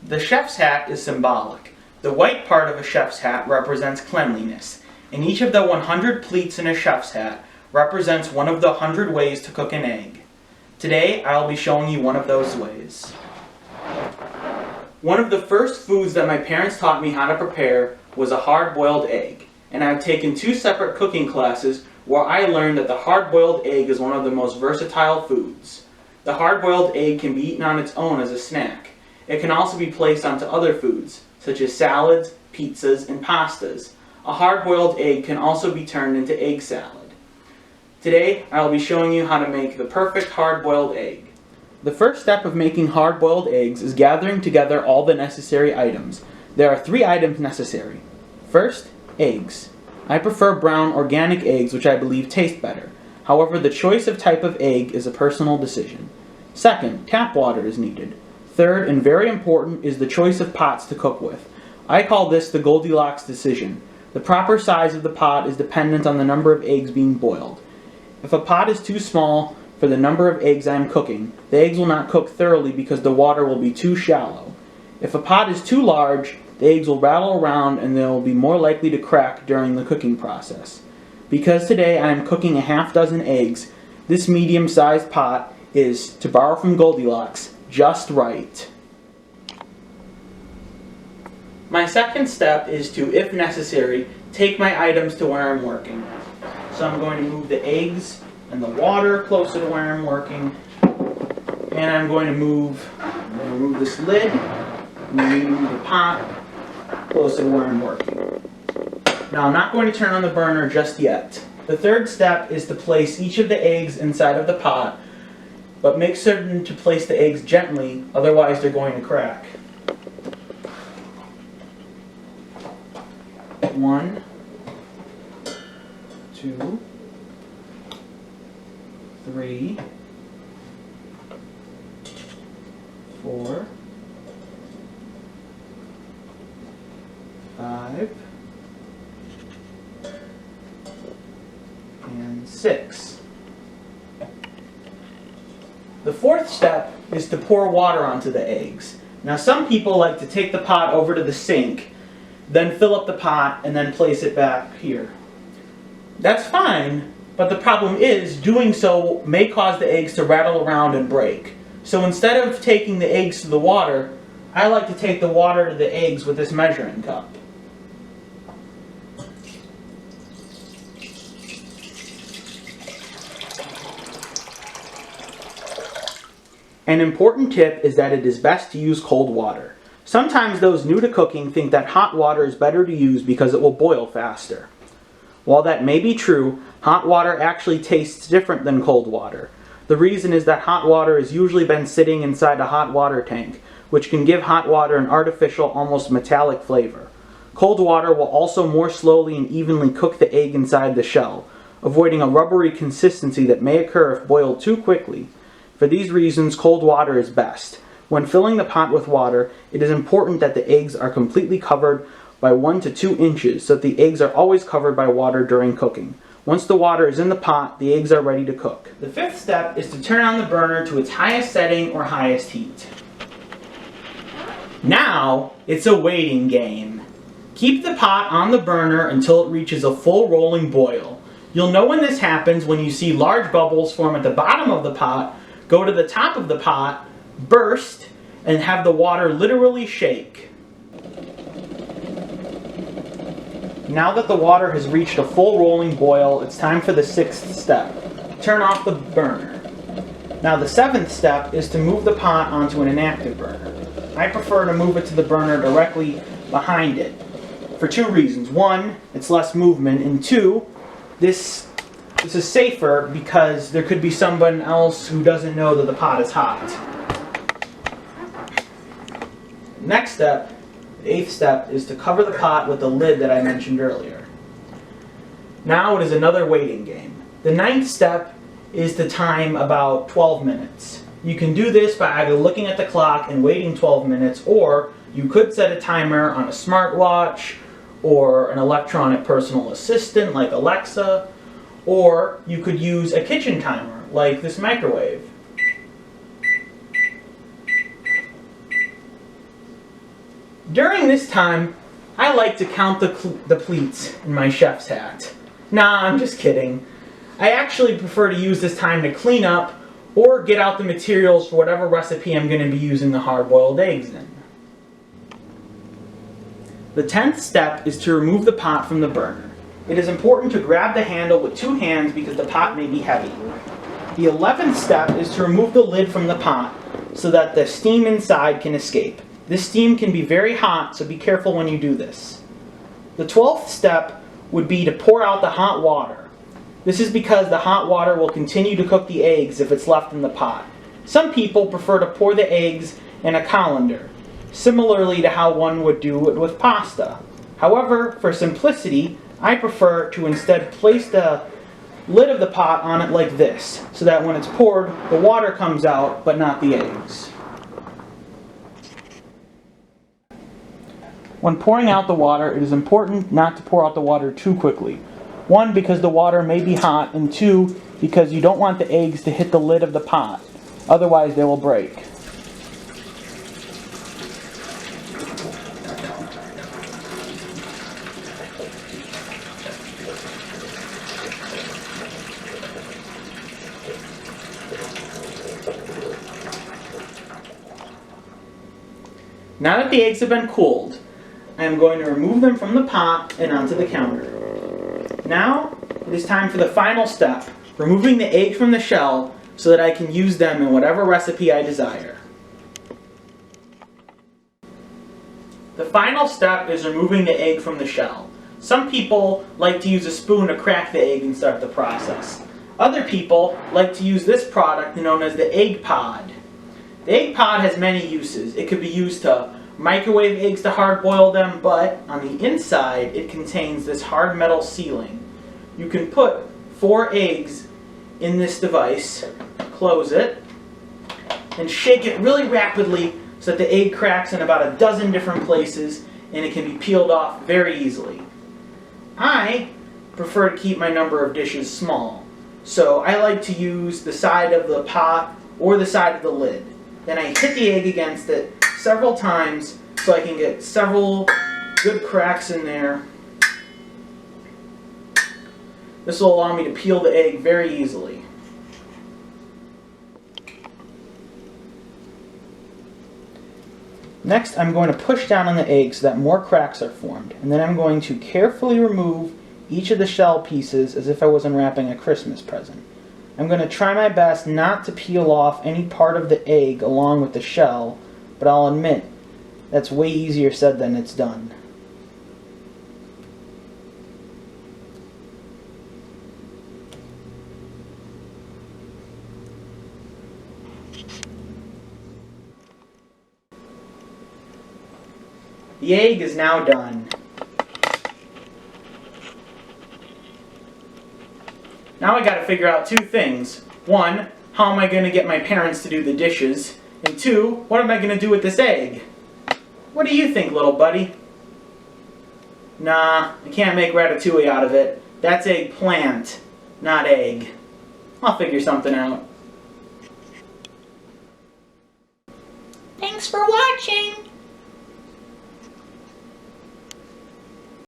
The chef's hat is symbolic. The white part of a chef's hat represents cleanliness, and each of the 100 pleats in a chef's hat represents one of the 100 ways to cook an egg. Today, I'll be showing you one of those ways. One of the first foods that my parents taught me how to prepare was a hard-boiled egg, and I've taken 2 separate cooking classes where I learned that the hard-boiled egg is one of the most versatile foods. The hard-boiled egg can be eaten on its own as a snack. It can also be placed onto other foods, such as salads, pizzas, and pastas. A hard-boiled egg can also be turned into egg salad. Today, I will be showing you how to make the perfect hard-boiled egg. The first step of making hard-boiled eggs is gathering together all the necessary items. There are 3 items necessary. First, eggs. I prefer brown organic eggs, which I believe taste better. However, the choice of type of egg is a personal decision. Second, tap water is needed. Third, and very important, is the choice of pots to cook with. I call this the Goldilocks decision. The proper size of the pot is dependent on the number of eggs being boiled. If a pot is too small for the number of eggs I am cooking, the eggs will not cook thoroughly because the water will be too shallow. If a pot is too large, the eggs will rattle around and they will be more likely to crack during the cooking process. Because today I am cooking a half-dozen eggs, this medium-sized pot is, to borrow from Goldilocks, just right. My second step is to, if necessary, take my items to where I'm working. So I'm going to move the eggs and the water closer to where I'm working, and I'm going to remove this lid, and then move the pot closer to where I'm working. Now I'm not going to turn on the burner just yet. The third step is to place each of the eggs inside of the pot, but make certain to place the eggs gently, otherwise they're going to crack. 1, 2, 3, 4, 5, and 6. The fourth step is to pour water onto the eggs. Now some people like to take the pot over to the sink, then fill up the pot, and then place it back here. That's fine, but the problem is doing so may cause the eggs to rattle around and break. So instead of taking the eggs to the water, I like to take the water to the eggs with this measuring cup. An important tip is that it is best to use cold water. Sometimes those new to cooking think that hot water is better to use because it will boil faster. While that may be true, hot water actually tastes different than cold water. The reason is that hot water has usually been sitting inside a hot water tank, which can give hot water an artificial, almost metallic flavor. Cold water will also more slowly and evenly cook the egg inside the shell, avoiding a rubbery consistency that may occur if boiled too quickly. For these reasons, cold water is best. When filling the pot with water, it is important that the eggs are completely covered by 1 to 2 inches so that the eggs are always covered by water during cooking. Once the water is in the pot, the eggs are ready to cook. The fifth step is to turn on the burner to its highest setting or highest heat. Now, it's a waiting game. Keep the pot on the burner until it reaches a full rolling boil. You'll know when this happens when you see large bubbles form at the bottom of the pot, go to the top of the pot, burst, and have the water literally shake. Now that the water has reached a full rolling boil, it's time for the 6th step. Turn off the burner. Now the 7th step is to move the pot onto an inactive burner. I prefer to move it to the burner directly behind it for 2 reasons. 1, it's less movement, and 2, this is safer because there could be someone else who doesn't know that the pot is hot. Next step, the 8th step, is to cover the pot with the lid that I mentioned earlier. Now it is another waiting game. The 9th step is to time about 12 minutes. You can do this by either looking at the clock and waiting 12 minutes, or you could set a timer on a smartwatch or an electronic personal assistant like Alexa, or you could use a kitchen timer like this microwave. During this time, I like to count the pleats in my chef's hat. Nah, I'm just kidding. I actually prefer to use this time to clean up or get out the materials for whatever recipe I'm going to be using the hard-boiled eggs in. The 10th step is to remove the pot from the burner. It is important to grab the handle with 2 hands because the pot may be heavy. The 11th step is to remove the lid from the pot so that the steam inside can escape. This steam can be very hot, so be careful when you do this. The 12th step would be to pour out the hot water. This is because the hot water will continue to cook the eggs if it's left in the pot. Some people prefer to pour the eggs in a colander, similarly to how one would do it with pasta. However, for simplicity, I prefer to instead place the lid of the pot on it like this, so that when it's poured, the water comes out, but not the eggs. When pouring out the water, it is important not to pour out the water too quickly. 1, because the water may be hot, and 2, because you don't want the eggs to hit the lid of the pot. Otherwise, they will break. Now that the eggs have been cooled, I am going to remove them from the pot and onto the counter. Now, it is time for the final step, removing the egg from the shell so that I can use them in whatever recipe I desire. The final step is removing the egg from the shell. Some people like to use a spoon to crack the egg and start the process. Other people like to use this product known as the egg pod. The egg pod has many uses. It could be used to microwave eggs to hard boil them, but on the inside it contains this hard metal sealing. You can put 4 eggs in this device, close it, and shake it really rapidly so that the egg cracks in about a dozen different places and it can be peeled off very easily. I prefer to keep my number of dishes small, so I like to use the side of the pot or the side of the lid. Then I hit the egg against it several times so I can get several good cracks in there. This will allow me to peel the egg very easily. Next, I'm going to push down on the egg so that more cracks are formed, and then I'm going to carefully remove each of the shell pieces as if I was unwrapping a Christmas present. I'm going to try my best not to peel off any part of the egg along with the shell, but I'll admit, that's way easier said than it's done. The egg is now done. Now I gotta figure out 2 things. 1, how am I gonna get my parents to do the dishes? And 2, what am I gonna do with this egg? What do you think, little buddy? Nah, I can't make ratatouille out of it. That's eggplant, not egg. I'll figure something out. Thanks for watching!